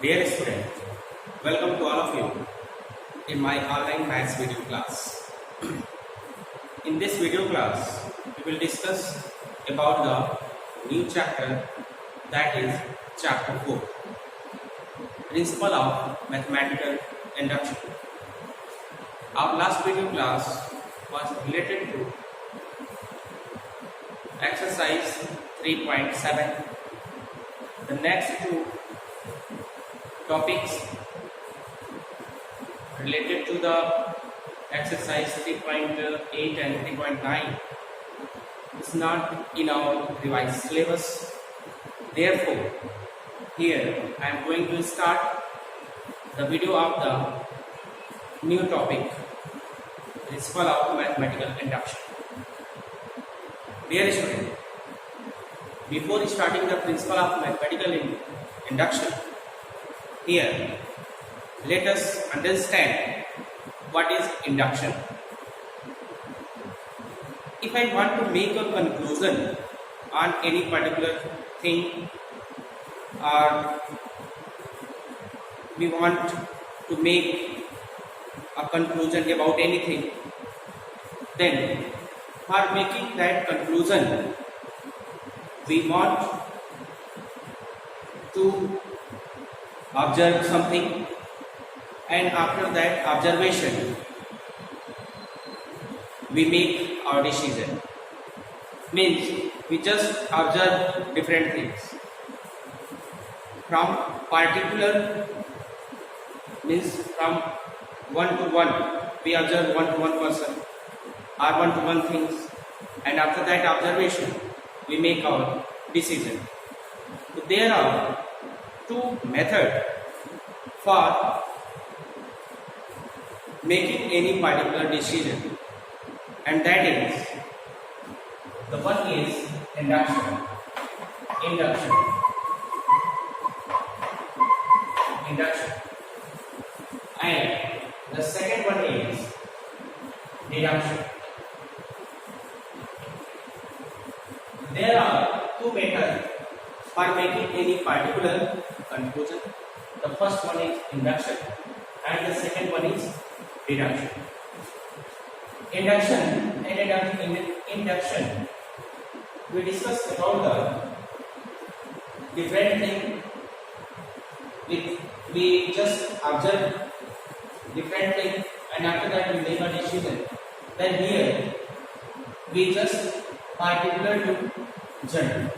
Dear student, welcome to all of you in my online maths video class. In this video class, we will discuss about the new chapter, that is chapter 4, Principle of Mathematical Induction. Our last video class was related to exercise 3.7. The next two topics related to the exercise 3.8 and 3.9 is not in our revised syllabus. Therefore, here I am going to start the video of the new topic, Principle of Mathematical Induction. Dear student, before starting the principle of mathematical induction, here let us understand what is induction. If I want to make a conclusion on any particular thing, or we want to make a conclusion about anything, then for making that conclusion we want to observe something, and after that observation we make our decision. Means we just observe different things from particular, means from one to one, we observe one to one person or one to one things, and after that observation we make our decision. So there are two methods for making any particular decision, and that is, the one is induction, and the second one is deduction. There are two methods for making any particular conclusion. The first one is induction and the second one is deduction. Induction, we discussed about the different thing. We just observe different thing, and after that we make a decision. Then here we just particular to general,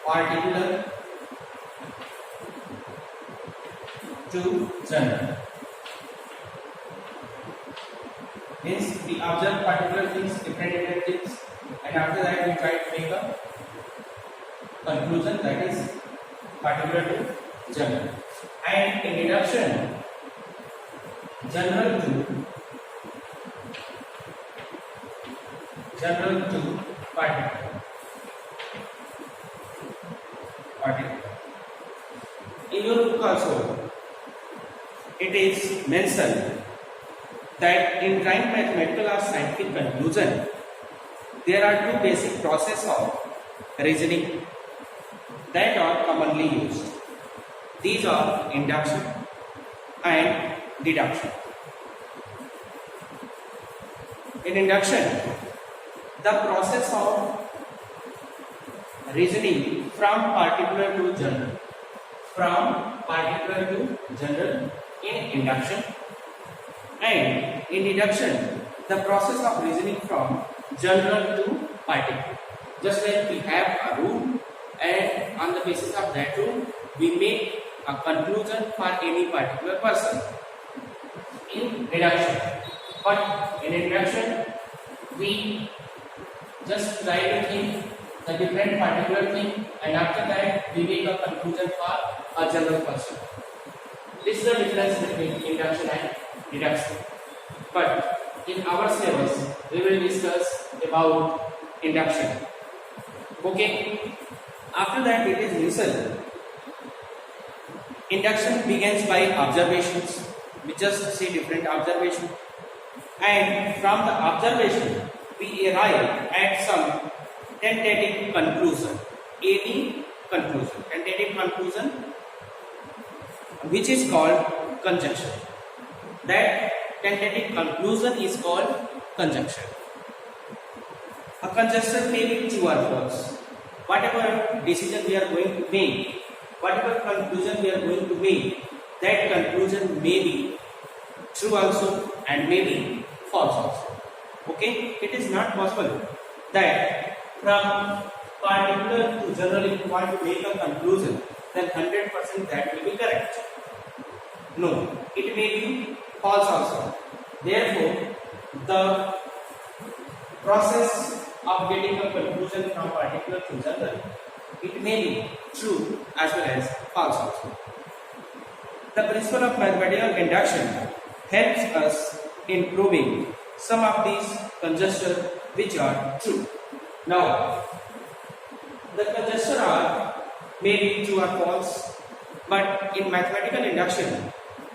particular to general. Means we observe particular things, different things, and after that we try to make a conclusion, that is particular to general. And in deduction, general to particular. In your book also, it is mentioned that in drawing mathematical or scientific conclusion, there are two basic processes of reasoning that are commonly used. These are induction and deduction. In induction, the process of reasoning from particular to general, in induction, and in deduction, the process of reasoning from general to particular. Just like we have a rule, and on the basis of that rule we make a conclusion for any particular person in deduction. But in induction, we just try to think the different particular thing, and after that we make a conclusion for a general person. This is the difference between induction and deduction. But in our syllabus we will discuss about induction. Okay. After that it is mentioned, induction begins by observations. We just see different observations, and from the observation we arrive at some tentative conclusion. Any conclusion, tentative conclusion which is called conjunction. That tentative conclusion is called conjunction. A conjunction may be true or false. Whatever decision we are going to make, whatever conclusion we are going to make, that conclusion may be true also and may be false also. Okay, it is not possible that from particular to general, if you want to make a conclusion, then 100% that will be correct. No, it may be false also. Therefore, the process of getting a conclusion from particular to general, it may be true as well as false also. The principle of mathematical induction helps us in proving some of these conjectures which are true. Now, the conjectures are maybe true or false, but in mathematical induction,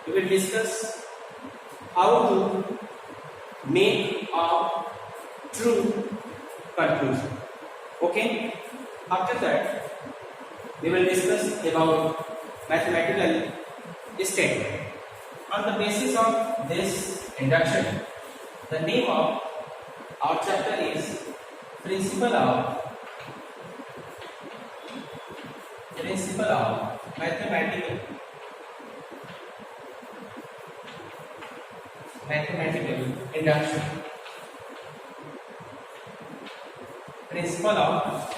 we will discuss how to make a true conclusion. Okay? After that, we will discuss about mathematical statement. On the basis of this induction, the name of our chapter is Principle of Mathematical Induction. Principle of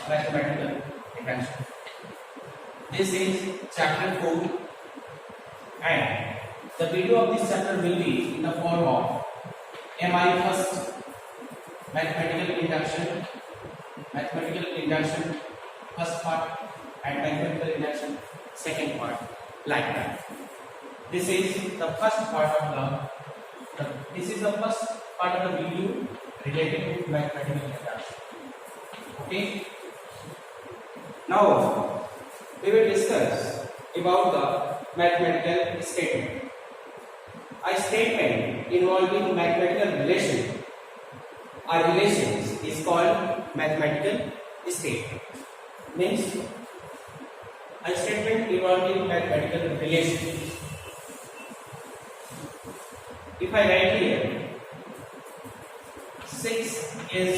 Mathematical Induction. This is chapter 4, and the video of this chapter will be in the form of MI first mathematical induction first part, and mathematical induction second part, like that. This is the first part of the video related to mathematical induction. Okay. Now we will discuss about the mathematical statement. A statement involving mathematical relation or relations is called mathematical statement. Means a statement involving mathematical relations. If I write here 6 is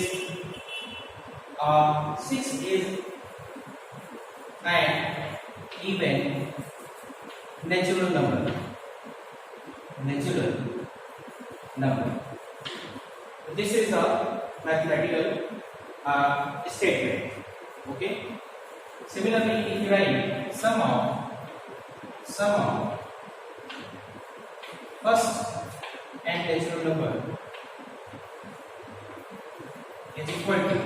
an even natural number. This is a mathematical statement. Okay. Similarly, if you write sum of first and natural number is equal to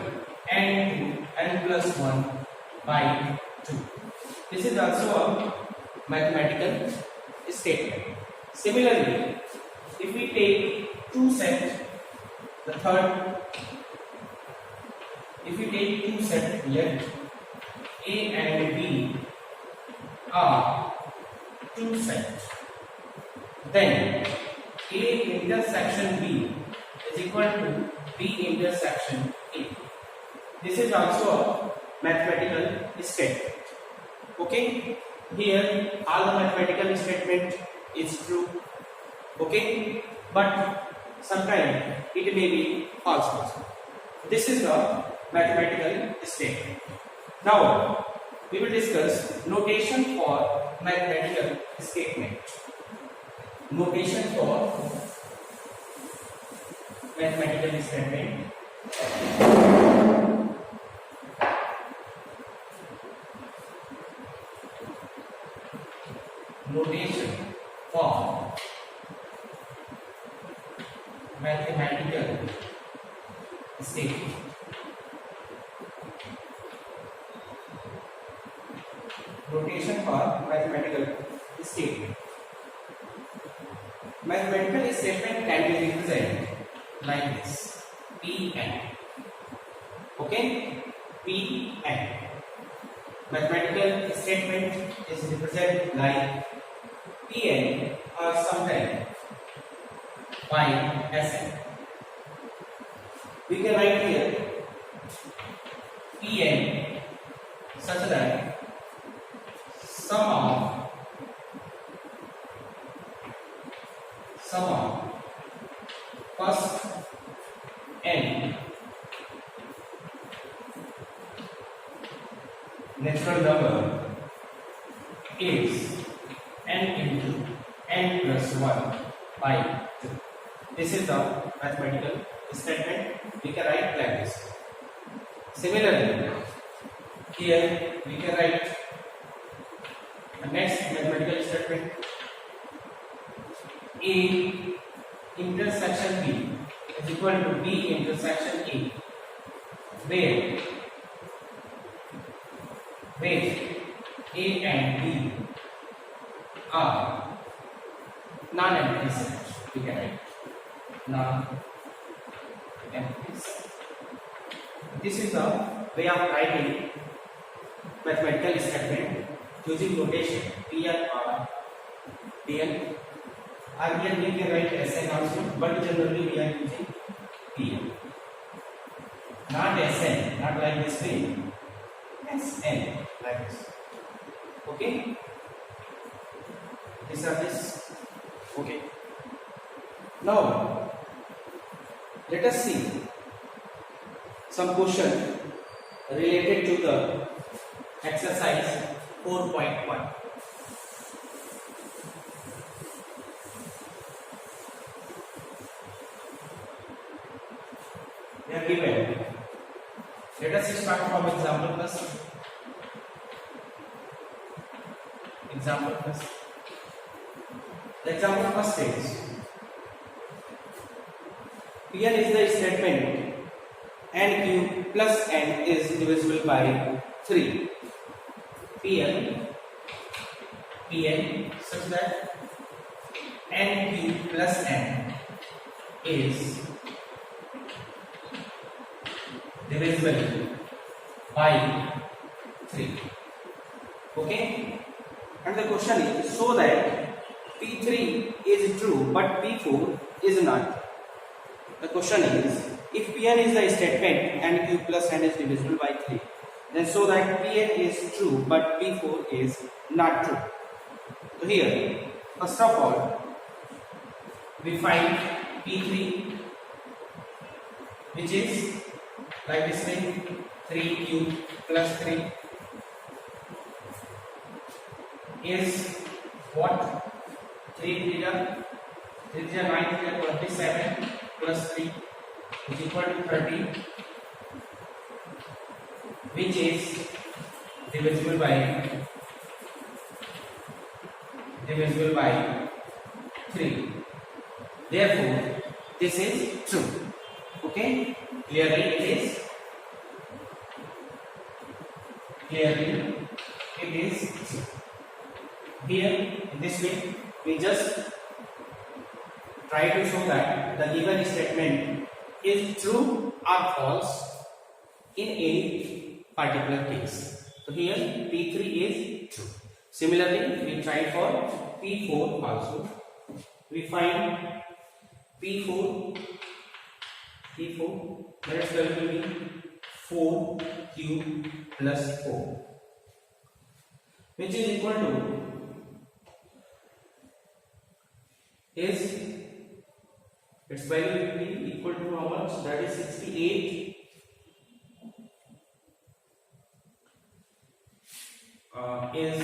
n plus 1 by 2. This is also a mathematical statement. Similarly, if we take two sets, if we take two sets here, A and B are two sets, then A intersection B is equal to B intersection A. This is also a mathematical statement. Okay, here all the mathematical statement is true. Okay, but sometimes it may be false also. This is a mathematical statement. Now we will discuss notation for mathematical statement. Notation for mathematical statement. Notation for mathematical statement. Notation for mathematical statement. Mathematical statement can be represented like this: Pn. Okay, Pn. Mathematical statement is represented like Pn or sometimes by Sn. We can write here Pn such that sum of sum of first n natural number is n into n plus 1 by 2. This is the mathematical statement. We can write like this. Similarly, here we can write the next mathematical statement. A intersection B is equal to B intersection A, where A and B are non-empty sets. We can write non-empty set. This is the way of writing mathematical statement using notation PL or PL. Earlier we can write SN also, but generally we are using PL. Not SN, not like this way. SN like this. Okay. These are this. Okay. Now let us see some question related to the exercise 4.1. They are given. Let us start from example first. Example first. The example first is Pn is the statement n cube plus n is divisible by 3. Pn such that n cube plus n is divisible by 3. Okay, and the question is so that P3 is true but P4 is not. The question is if Pn is the statement n cube plus n is divisible by 3, then so that Pn is true but P4 is not true. So here first of all we find P3, which is like this way, 3 cube plus 3 is what? 3 3 9 27 plus 3 is equal to 30, which is divisible by 3. Therefore this is true. Okay, clearly it is true. Here in this way we just try to show that the given statement is true or false in any particular case. So here P3 is true. Similarly we try for P4 also. We find P4 let's tell will be 4 cube plus 4, which is equal to is its value will be equal to how much? That is 68 is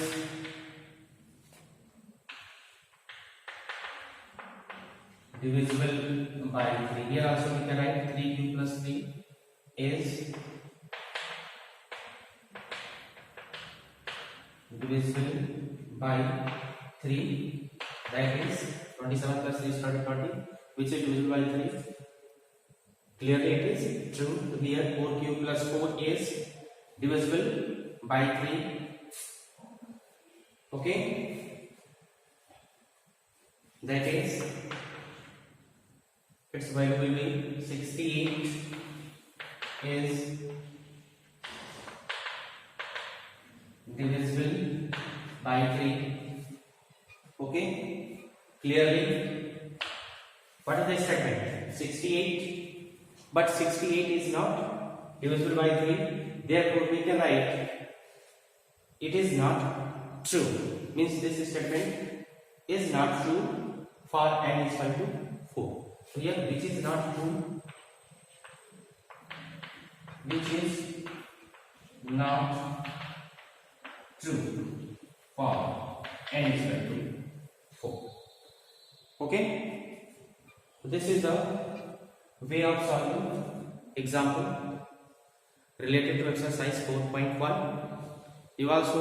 divisible by 3. Here also we can write 3 cube plus 3 is divisible by 3. That is 27 plus 3 is 30, which is divisible by 3. Clearly it is true. Here 4 cube plus 4 is divisible by 3. Okay, that is its value will be 68 is divisible by 3. Okay, clearly what is the statement? 68, but 68 is not divisible by 3. Therefore we can write it is not true, means this statement is not true for n is equal to 4. So here which is not true, which is not true for n is equal to 4. Okay, so this is the way of solving example related to exercise 4.1. You also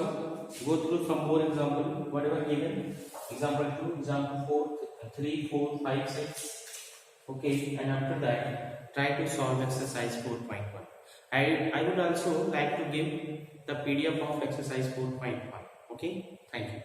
go through some more example whatever given, example 2, example 4, 3, 4, 5, 6. Okay, and after that try to solve exercise 4.1. I would also like to give the PDF of exercise 4.1. Okay, thank you.